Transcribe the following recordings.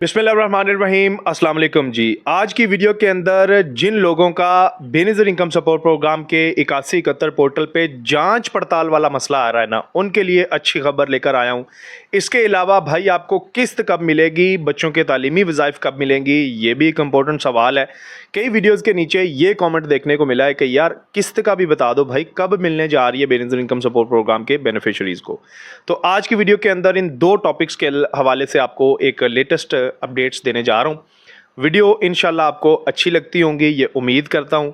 बिस्मिल्लाहिर्रहमानिर्रहीम अस्सलाम वालेकुम जी। आज की वीडियो के अंदर जिन लोगों का बेनिज़िर इनकम सपोर्ट प्रोग्राम के 8171 पोर्टल पे जांच पड़ताल वाला मसला आ रहा है ना, उनके लिए अच्छी खबर लेकर आया हूं। इसके अलावा भाई आपको किस्त कब मिलेगी, बच्चों के तालीमी वज़ाइफ कब मिलेंगी, ये भी एक इम्पोर्टेंट सवाल है। कई वीडियोज़ के नीचे ये कॉमेंट देखने को मिला है कि यार किस्त का भी बता दो भाई, कब मिलने जा रही है बेनिज़िर इनकम सपोर्ट प्रोग्राम के बेनिफिशरीज़ को। तो आज की वीडियो के अंदर इन दो टॉपिक्स के हवाले से आपको एक लेटेस्ट अपडेट्स देने जा रहा हूं। वीडियो इंशाल्लाह आपको अच्छी लगती होंगी, ये उम्मीद करता हूं।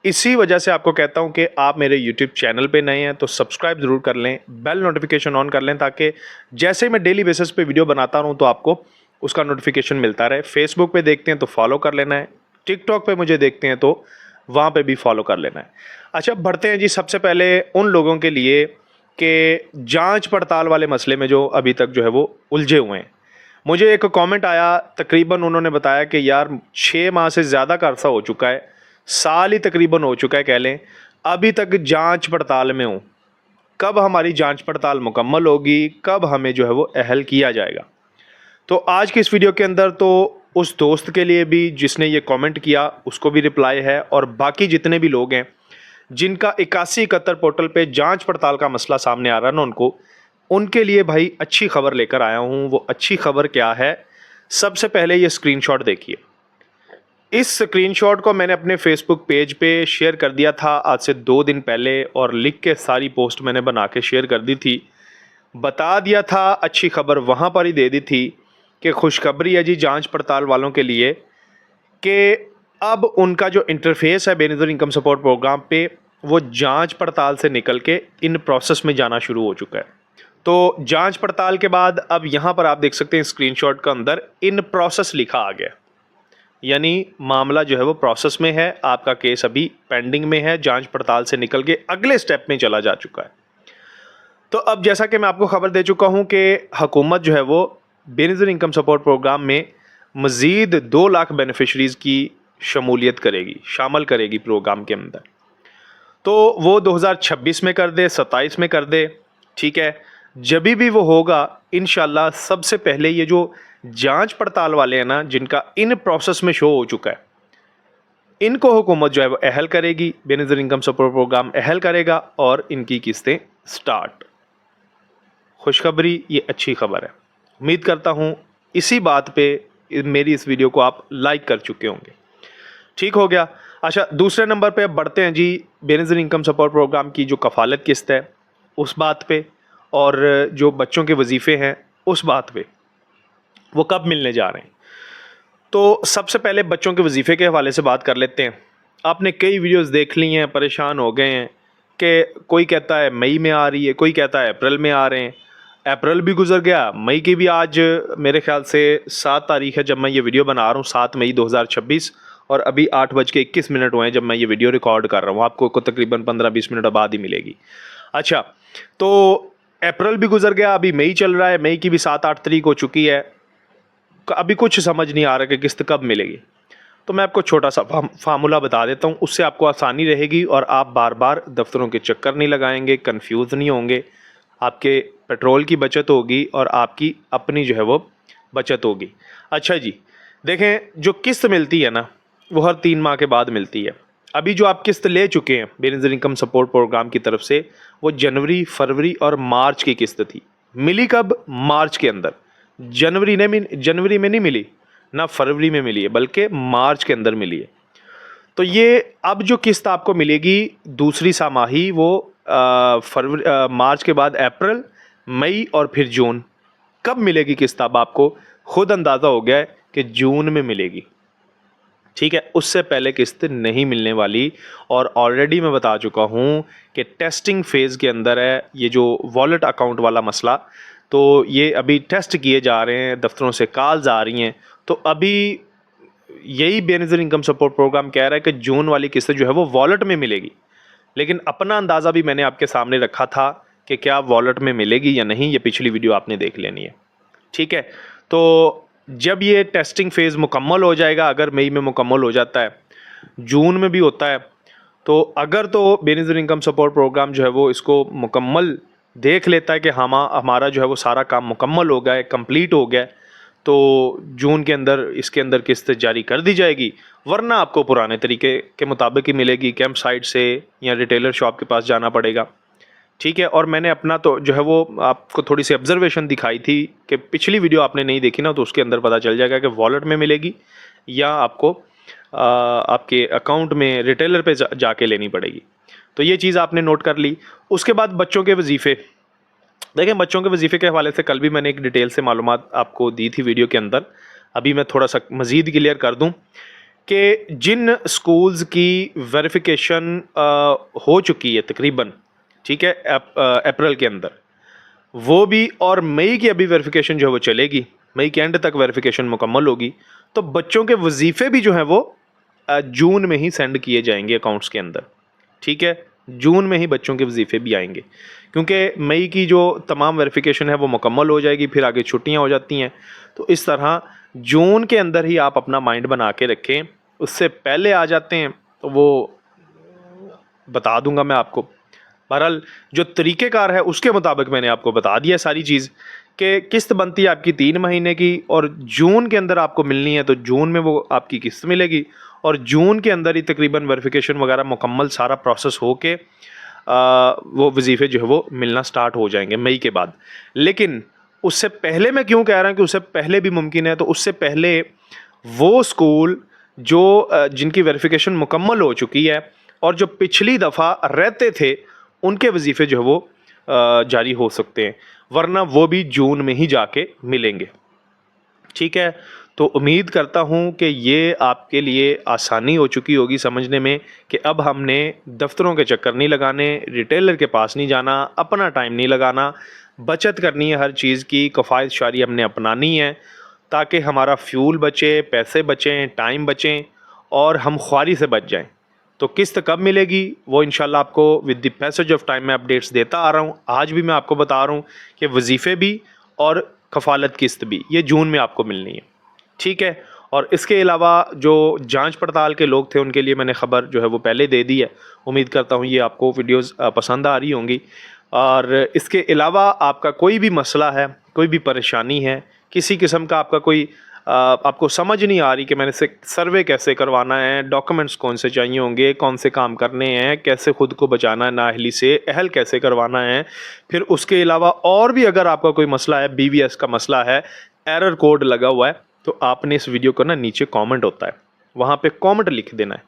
इसी वजह से आपको कहता हूं कि आप मेरे यूट्यूब चैनल पे नए हैं तो सब्सक्राइब ज़रूर कर लें, बेल नोटिफिकेशन ऑन कर लें, ताकि जैसे ही मैं डेली बेसिस पे वीडियो बनाता रहूं तो आपको उसका नोटिफिकेशन मिलता रहे। फेसबुक पे देखते हैं तो फॉलो कर लेना है, टिकटॉक पे मुझे देखते हैं तो वहाँ पे भी फॉलो कर लेना है। अच्छा, बढ़ते हैं जी। सबसे पहले उन लोगों के लिए कि जांच पड़ताल वाले मसले में जो अभी तक जो है वो उलझे हुए हैं। मुझे एक कमेंट आया, तकरीबन उन्होंने बताया कि यार 6 माह से ज़्यादा का अरसा हो चुका है, साल ही तकरीबन हो चुका है कह लें, अभी तक जांच पड़ताल में हूँ। कब हमारी जांच पड़ताल मुकम्मल होगी, कब हमें जो है वो अहल किया जाएगा। तो आज की इस वीडियो के अंदर तो उस दोस्त के लिए भी जिसने ये कमेंट किया उसको भी रिप्लाई है, और बाकी जितने भी लोग हैं जिनका 8171 पोर्टल पे जांच पड़ताल का मसला सामने आ रहा है ना, उनके लिए भाई अच्छी खबर लेकर आया हूँ। वो अच्छी खबर क्या है, सबसे पहले ये स्क्रीनशॉट देखिए। इस स्क्रीनशॉट को मैंने अपने फेसबुक पेज पे शेयर कर दिया था आज से 2 दिन पहले, और लिख के सारी पोस्ट मैंने बना के शेयर कर दी थी। बता दिया था, अच्छी खबर वहाँ पर ही दे दी थी कि खुशखबरी है जी जांच पड़ताल वालों के लिए कि अब उनका जो इंटरफेस है बेनिज़िर इनकम सपोर्ट प्रोग्राम पे, वो जांच पड़ताल से निकल के इन प्रोसेस में जाना शुरू हो चुका है। तो जांच पड़ताल के बाद अब यहाँ पर आप देख सकते हैं स्क्रीनशॉट का अंदर इन प्रोसेस लिखा आ गया, यानी मामला जो है वो प्रोसेस में है, आपका केस अभी पेंडिंग में है, जांच पड़ताल से निकल के अगले स्टेप में चला जा चुका है। तो अब जैसा कि मैं आपको खबर दे चुका हूँ कि हुकूमत जो है वो बेनिज़िर इनकम सपोर्ट प्रोग्राम में मज़ीद 2 लाख बेनिफिशरीज़ की शमूलियत करेगी, शामिल करेगी प्रोग्राम के अंदर। तो वो 2026 में कर दे, 27 में कर दे, ठीक है, जब भी वो होगा इंशाल्लाह। सबसे पहले ये जो जांच पड़ताल वाले हैं ना, जिनका इन प्रोसेस में शो हो चुका है, इनको हुकूमत जो है वो अहल करेगी, बेनिज़िर इनकम सपोर्ट प्रोग्राम अहल करेगा और इनकी किस्तें स्टार्ट। खुशखबरी, ये अच्छी खबर है। उम्मीद करता हूँ इसी बात पे मेरी इस वीडियो को आप लाइक कर चुके होंगे। ठीक हो गया। अच्छा, दूसरे नंबर पे अब बढ़ते हैं जी, बेनिज़िर इनकम सपोर्ट प्रोग्राम की जो कफ़ालत किस्त है उस बात पे, और जो बच्चों के वजीफ़े हैं उस बात पे, वो कब मिलने जा रहे हैं। तो सबसे पहले बच्चों के वजीफ़े के हवाले से बात कर लेते हैं। आपने कई वीडियोस देख ली हैं, परेशान हो गए हैं कि कोई कहता है मई में आ रही है, कोई कहता है अप्रैल में आ रहे हैं। अप्रैल भी गुजर गया, मई की भी आज मेरे ख्याल से 7 तारीख है जब मैं ये वीडियो बना रहा हूँ, 7 मई 2026, और अभी 8:21 हुए हैं जब मैं ये वीडियो रिकॉर्ड कर रहा हूँ। आपको तकरीबन 15-20 मिनट बाद ही मिलेगी। अच्छा, तो अप्रैल भी गुजर गया, अभी मई चल रहा है, मई की भी 7-8 तारीख हो चुकी है। अभी कुछ समझ नहीं आ रहा कि किस्त कब मिलेगी। तो मैं आपको छोटा सा फार्मूला बता देता हूँ, उससे आपको आसानी रहेगी और आप बार बार दफ्तरों के चक्कर नहीं लगाएंगे, कंफ्यूज नहीं होंगे। आपके पेट्रोल की बचत होगी और आपकी अपनी जो है वो बचत होगी। अच्छा जी, देखें, जो किस्त मिलती है ना, वो हर 3 माह के बाद मिलती है। अभी जो आप किस्त ले चुके हैं बेनिज़िर इनकम सपोर्ट प्रोग्राम की तरफ से, वो जनवरी, फरवरी और मार्च की किस्त थी। मिली कब? मार्च के अंदर। जनवरी में नहीं मिली, ना फरवरी में मिली है, बल्कि मार्च के अंदर मिली है। तो ये अब जो किस्त आपको मिलेगी दूसरी सामाही, वो मार्च के बाद अप्रैल, मई और फिर जून। कब मिलेगी किस्त अब आपको खुद अंदाज़ा हो गया है कि जून में मिलेगी, ठीक है। उससे पहले किस्त नहीं मिलने वाली। और ऑलरेडी मैं बता चुका हूँ कि टेस्टिंग फेज़ के अंदर है ये जो वॉलेट अकाउंट वाला मसला। तो ये अभी टेस्ट किए जा रहे हैं, दफ्तरों से कॉल्स आ रही हैं। तो अभी यही बेनिज़िर इनकम सपोर्ट प्रोग्राम कह रहा है कि जून वाली किस्त जो है वो वॉलेट में मिलेगी। लेकिन अपना अंदाज़ा भी मैंने आपके सामने रखा था कि क्या वॉलेट में मिलेगी या नहीं, ये पिछली वीडियो आपने देख लेनी है, ठीक है। तो जब ये टेस्टिंग फेज़ मुकम्मल हो जाएगा, अगर मई में मुकम्मल हो जाता है, जून में भी होता है, तो अगर तो बेनिज़िर इनकम सपोर्ट प्रोग्राम जो है वो इसको मुकम्मल देख लेता है कि हमारा जो है वो सारा काम मुकम्मल हो गया है, कंप्लीट हो गया है, तो जून के अंदर इसके अंदर किस्त जारी कर दी जाएगी, वरना आपको पुराने तरीके के मुताबिक ही मिलेगी, कैंप साइट से या रिटेलर शॉप के पास जाना पड़ेगा। ठीक है। और मैंने अपना तो जो है वो आपको थोड़ी सी ऑब्जर्वेशन दिखाई थी कि पिछली वीडियो आपने नहीं देखी ना, तो उसके अंदर पता चल जाएगा कि वॉलेट में मिलेगी या आपको आपके अकाउंट में रिटेलर पे जाके लेनी पड़ेगी। तो ये चीज़ आपने नोट कर ली। उसके बाद बच्चों के वजीफ़े, देखें बच्चों के वजीफ़े के हवाले से कल भी मैंने एक डिटेल से मालूमात आपको दी थी वीडियो के अंदर। अभी मैं थोड़ा सा मज़ीद क्लियर कर दूं कि जिन स्कूल्स की वेरिफिकेशन हो चुकी है तकरीबन, ठीक है, अप्रैल के अंदर, वो भी, और मई की अभी वेरिफिकेशन जो है वो चलेगी, मई के एंड तक वेरिफिकेशन मुकम्मल होगी, तो बच्चों के वजीफ़े भी जो हैं वो जून में ही सेंड किए जाएंगे अकाउंट्स के अंदर। ठीक है, जून में ही बच्चों के वजीफ़े भी आएंगे, क्योंकि मई की जो तमाम वेरिफिकेशन है वो मुकम्मल हो जाएगी, फिर आगे छुट्टियां हो जाती हैं। तो इस तरह जून के अंदर ही आप अपना माइंड बना के रखें। उससे पहले आ जाते हैं तो वो बता दूंगा मैं आपको। बहरहाल जो तरीक़ेकार है उसके मुताबिक मैंने आपको बता दिया सारी चीज़, कि किस्त बनती है आपकी 3 महीने की, और जून के अंदर आपको मिलनी है तो जून में वो आपकी किस्त मिलेगी, और जून के अंदर ही तकरीबन वेरिफिकेशन वगैरह मुकम्मल सारा प्रोसेस हो के वो वजीफ़े जो है वो मिलना स्टार्ट हो जाएंगे मई के बाद। लेकिन उससे पहले मैं क्यों कह रहा हूँ कि उससे पहले भी मुमकिन है, तो उससे पहले वो स्कूल जो जिनकी वेरिफिकेशन मुकम्मल हो चुकी है और जो पिछली दफ़ा रहते थे, उनके वजीफ़े जो है वो जारी हो सकते हैं, वरना वो भी जून में ही जाके मिलेंगे। ठीक है। तो उम्मीद करता हूँ कि ये आपके लिए आसानी हो चुकी होगी समझने में कि अब हमने दफ्तरों के चक्कर नहीं लगाने, रिटेलर के पास नहीं जाना, अपना टाइम नहीं लगाना, बचत करनी है हर चीज़ की, कफ़ायत शारी हमने अपनानी है, ताकि हमारा फ्यूल बचे, पैसे बचें, टाइम बचें और हम ख्वारी से बच जाएं। तो किस्त कब मिलेगी वो इंशाल्लाह आपको with the passage of time में अपडेट्स देता आ रहा हूँ। आज भी मैं आपको बता रहा हूँ कि वजीफ़े भी और कफ़ालत किस्त भी ये जून में आपको मिलनी है। ठीक है। और इसके अलावा जो जांच पड़ताल के लोग थे उनके लिए मैंने ख़बर जो है वो पहले दे दी है। उम्मीद करता हूँ ये आपको वीडियोस पसंद आ रही होंगी। और इसके अलावा आपका कोई भी मसला है, कोई भी परेशानी है, किसी किस्म का आपका कोई आपको समझ नहीं आ रही कि मैंने से सर्वे कैसे करवाना है, डॉक्यूमेंट्स कौन से चाहिए होंगे, कौन से काम करने हैं, कैसे ख़ुद को बचाना है नाअहली से, अहल कैसे करवाना है, फिर उसके अलावा और भी अगर आपका कोई मसला है, BVS का मसला है, एरर कोड लगा हुआ है, तो आपने इस वीडियो को ना नीचे कमेंट होता है, वहाँ पे कमेंट लिख देना है,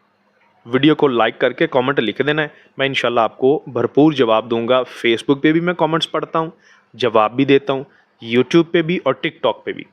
वीडियो को लाइक करके कमेंट लिख देना है। मैं इंशाल्लाह आपको भरपूर जवाब दूंगा। फेसबुक पे भी मैं कमेंट्स पढ़ता हूँ, जवाब भी देता हूँ, यूट्यूब पे भी और टिकटॉक पे भी।